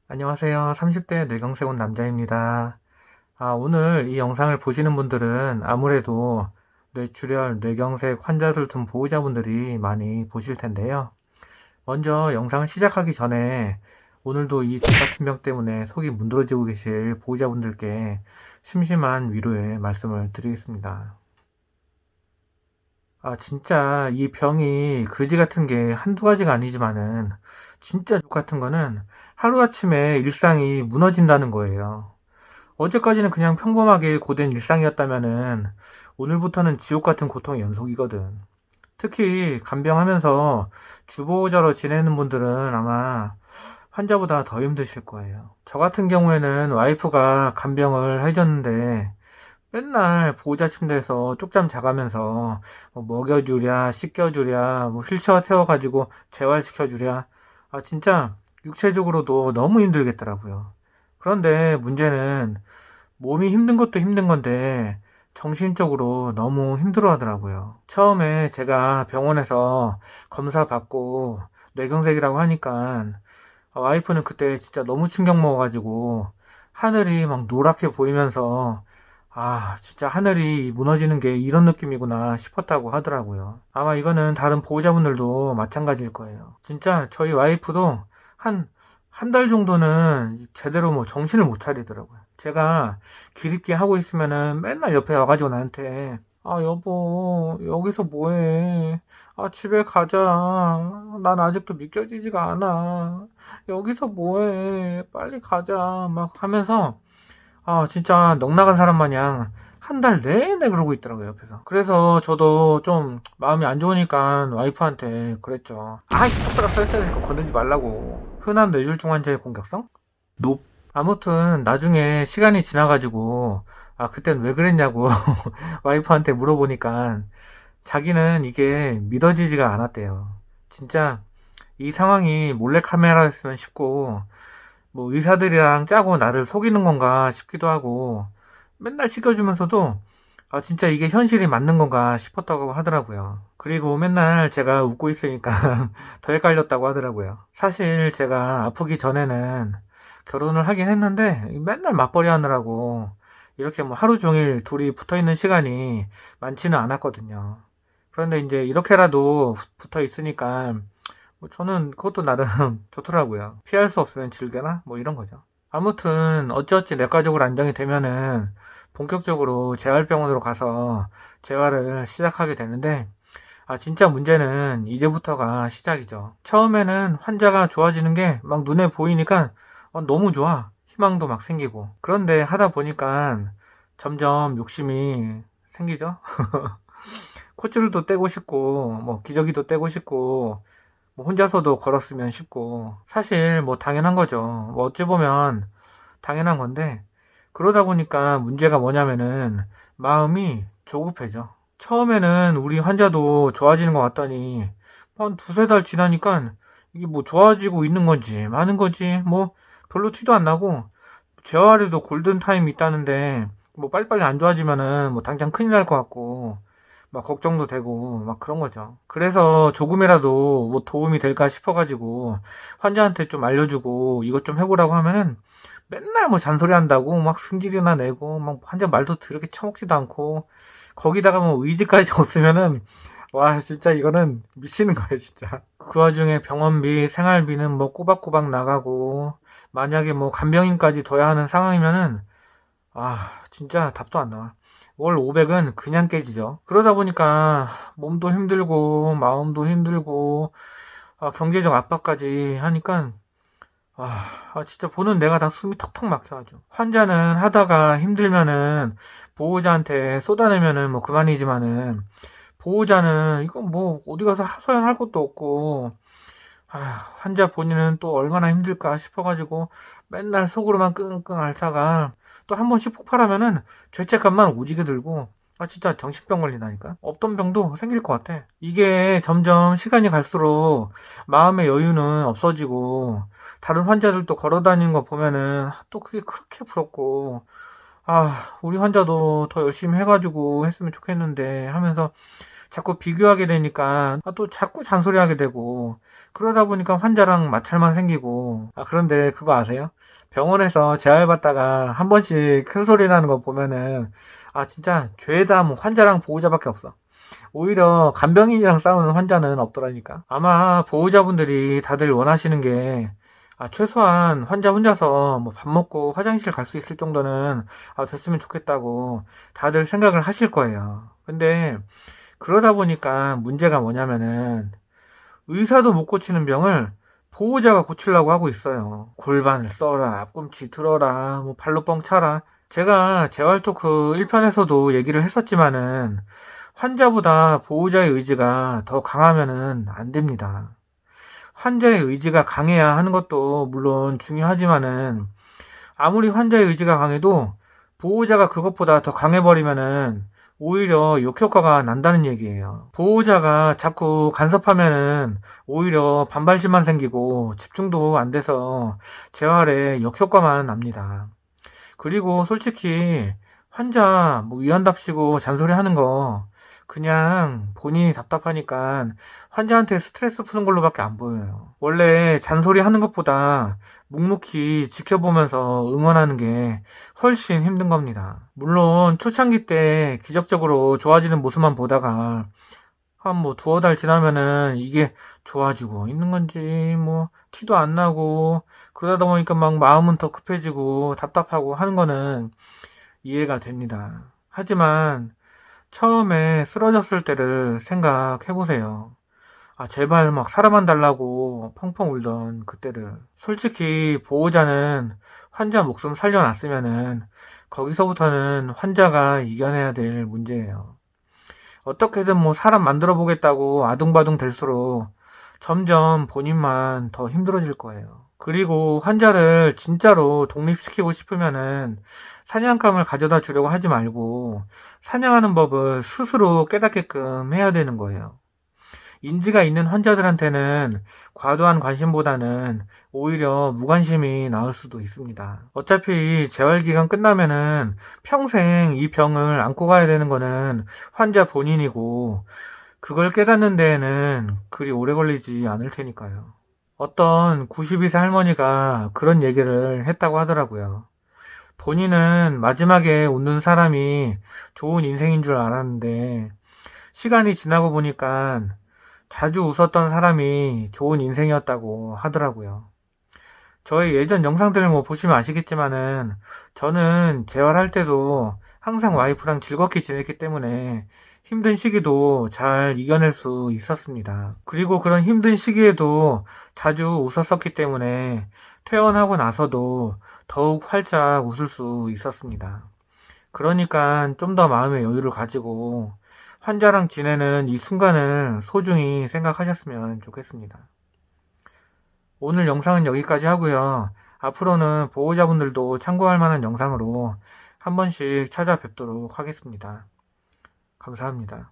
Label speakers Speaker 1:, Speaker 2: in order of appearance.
Speaker 1: 안녕하세요. 30대 뇌경색 온 남자입니다. 오늘 이 영상을 보시는 분들은 아무래도 뇌출혈, 뇌경색 환자를 둔 보호자분들이 많이 보실 텐데요. 먼저 영상을 시작하기 전에 오늘도 이 족같은 병 때문에 속이 문드러지고 계실 보호자분들께 심심한 위로의 말씀을 드리겠습니다. 진짜 이 병이 그지 같은 게 한두 가지가 아니지만은 진짜 족같은 거는 하루아침에 일상이 무너진다는 거예요. 어제까지는 그냥 평범하게 고된 일상이었다면은 오늘부터는 지옥 같은 고통의 연속이거든. 특히 간병하면서 주보호자로 지내는 분들은 아마 환자보다 더 힘드실 거예요. 저 같은 경우에는 와이프가 간병을 해줬는데 맨날 보호자 침대에서 쪽잠 자가면서 뭐 먹여주랴, 씻겨주랴, 뭐 휠체어 태워가지고 재활시켜주랴. 진짜 육체적으로도 너무 힘들겠더라고요. 그런데 문제는 몸이 힘든 것도 힘든 건데 정신적으로 너무 힘들어 하더라고요. 처음에 제가 병원에서 검사 받고 뇌경색이라고 하니까 와이프는 그때 진짜 너무 충격 먹어가지고 하늘이 막 노랗게 보이면서 진짜 하늘이 무너지는 게 이런 느낌이구나 싶었다고 하더라고요. 아마 이거는 다른 보호자분들도 마찬가지일 거예요. 진짜 저희 와이프도 한 달 정도는 제대로 뭐 정신을 못 차리더라고요. 제가 기립기 하고 있으면은 맨날 옆에 와가지고 나한테 여보, 여기서 뭐해? 집에 가자. 난 아직도 믿겨지지가 않아. 여기서 뭐해? 빨리 가자. 막 하면서 진짜 넋나간 사람 마냥 한 달 내내 그러고 있더라고요, 옆에서. 그래서 저도 좀 마음이 안 좋으니까 와이프한테 그랬죠. 손가락 써있어야 되니까 건들지 말라고. 흔한 뇌졸중 환자의 공격성? 높. 아무튼 나중에 시간이 지나가지고 그땐 왜 그랬냐고 와이프한테 물어보니까 자기는 이게 믿어지지가 않았대요. 진짜 이 상황이 몰래카메라였으면 싶고 뭐 의사들이랑 짜고 나를 속이는 건가 싶기도 하고 맨날 시켜주면서도 진짜 이게 현실이 맞는 건가 싶었다고 하더라고요. 그리고 맨날 제가 웃고 있으니까 더 헷갈렸다고 하더라고요. 사실 제가 아프기 전에는 결혼을 하긴 했는데 맨날 맞벌이 하느라고 이렇게 뭐 하루 종일 둘이 붙어 있는 시간이 많지는 않았거든요. 그런데 이제 이렇게라도 붙어 있으니까 뭐 저는 그것도 나름 좋더라고요. 피할 수 없으면 즐겨라? 뭐 이런 거죠. 아무튼 어찌어찌 내과적으로 안정이 되면은 본격적으로 재활병원으로 가서 재활을 시작하게 되는데 진짜 문제는 이제부터가 시작이죠. 처음에는 환자가 좋아지는 게 막 눈에 보이니까 너무 좋아. 희망도 막 생기고. 그런데 하다 보니까 점점 욕심이 생기죠. 콧줄도 떼고 싶고 뭐 기저귀도 떼고 싶고 뭐 혼자서도 걸었으면 싶고 사실 뭐 당연한 거죠. 뭐 어찌 보면 당연한 건데 그러다 보니까 문제가 뭐냐면은 마음이 조급해져. 처음에는 우리 환자도 좋아지는 것 같더니 한 두세 달 지나니까 이게 뭐 좋아지고 있는 건지 많은 건지 뭐 별로 티도 안 나고 재활에도 골든타임이 있다는데 뭐 빨리빨리 안 좋아지면은 뭐 당장 큰일 날 것 같고 막 걱정도 되고 막 그런 거죠. 그래서 조금이라도 뭐 도움이 될까 싶어가지고 환자한테 좀 알려주고 이것 좀 해보라고 하면은 맨날 뭐 잔소리 한다고 막 승질이나 내고 막 환자 말도 더럽게 처먹지도 않고 거기다가 뭐 의지까지 없으면은 와 진짜 이거는 미치는 거예요 진짜. 그 와중에 병원비 생활비는 뭐 꼬박꼬박 나가고 만약에 뭐 간병인까지 둬야 하는 상황이면은 진짜 답도 안 나와. 월 500은 그냥 깨지죠. 그러다 보니까 몸도 힘들고 마음도 힘들고 경제적 압박까지 하니까 진짜 보는 내가 다 숨이 턱턱 막혀가지고 환자는 하다가 힘들면은 보호자한테 쏟아내면은 뭐 그만이지만은 보호자는 이건 뭐 어디 가서 하소연할 것도 없고 환자 본인은 또 얼마나 힘들까 싶어가지고 맨날 속으로만 끙끙 앓다가 또 한 번씩 폭발하면은 죄책감만 오지게 들고 진짜 정신병 걸린다니까. 없던 병도 생길 것 같아. 이게 점점 시간이 갈수록 마음의 여유는 없어지고 다른 환자들도 걸어다니는 거 보면은 또 그게 그렇게 부럽고 우리 환자도 더 열심히 해가지고 했으면 좋겠는데 하면서 자꾸 비교하게 되니까 또 자꾸 잔소리하게 되고 그러다 보니까 환자랑 마찰만 생기고 그런데 그거 아세요? 병원에서 재활받다가 한 번씩 큰 소리 나는 거 보면은 진짜 죄다 뭐 환자랑 보호자밖에 없어. 오히려 간병인이랑 싸우는 환자는 없더라니까. 아마 보호자분들이 다들 원하시는 게 최소한 환자 혼자서 뭐 밥 먹고 화장실 갈 수 있을 정도는 됐으면 좋겠다고 다들 생각을 하실 거예요. 근데 그러다 보니까 문제가 뭐냐면은 의사도 못 고치는 병을 보호자가 고치려고 하고 있어요. 골반을 써라, 앞꿈치 들어라, 뭐 발로 뻥 차라. 제가 재활토크 1편에서도 얘기를 했었지만은 환자보다 보호자의 의지가 더 강하면은 안 됩니다. 환자의 의지가 강해야 하는 것도 물론 중요하지만은 아무리 환자의 의지가 강해도 보호자가 그것보다 더 강해버리면은 오히려 역효과가 난다는 얘기예요. 보호자가 자꾸 간섭하면은 오히려 반발심만 생기고 집중도 안 돼서 재활에 역효과만 납니다. 그리고 솔직히 환자 뭐 위안답시고 잔소리 하는 거 그냥 본인이 답답하니까 환자한테 스트레스 푸는 걸로밖에 안 보여요. 원래 잔소리 하는 것보다 묵묵히 지켜보면서 응원하는 게 훨씬 힘든 겁니다. 물론 초창기 때 기적적으로 좋아지는 모습만 보다가 한 뭐 두어 달 지나면은 이게 좋아지고 있는 건지 뭐 티도 안 나고 그러다 보니까 막 마음은 더 급해지고 답답하고 하는 거는 이해가 됩니다. 하지만 처음에 쓰러졌을 때를 생각해 보세요. 제발 막 살아만 달라고 펑펑 울던 그때를. 솔직히 보호자는 환자 목숨 살려놨으면은 거기서부터는 환자가 이겨내야 될 문제예요. 어떻게든 뭐 사람 만들어 보겠다고 아둥바둥 될수록 점점 본인만 더 힘들어질 거예요. 그리고 환자를 진짜로 독립시키고 싶으면은 사냥감을 가져다 주려고 하지 말고 사냥하는 법을 스스로 깨닫게끔 해야 되는 거예요. 인지가 있는 환자들한테는 과도한 관심보다는 오히려 무관심이 나을 수도 있습니다. 어차피 재활기간 끝나면은 평생 이 병을 안고 가야 되는 거는 환자 본인이고 그걸 깨닫는 데에는 그리 오래 걸리지 않을 테니까요. 어떤 92세 할머니가 그런 얘기를 했다고 하더라고요. 본인은 마지막에 웃는 사람이 좋은 인생인 줄 알았는데 시간이 지나고 보니까 자주 웃었던 사람이 좋은 인생이었다고 하더라고요. 저희 예전 영상들을 뭐 보시면 아시겠지만은 저는 재활할 때도 항상 와이프랑 즐겁게 지냈기 때문에 힘든 시기도 잘 이겨낼 수 있었습니다. 그리고 그런 힘든 시기에도 자주 웃었었기 때문에 퇴원하고 나서도 더욱 활짝 웃을 수 있었습니다. 그러니까 좀 더 마음의 여유를 가지고 환자랑 지내는 이 순간을 소중히 생각하셨으면 좋겠습니다. 오늘 영상은 여기까지 하고요. 앞으로는 보호자분들도 참고할 만한 영상으로 한 번씩 찾아뵙도록 하겠습니다. 감사합니다.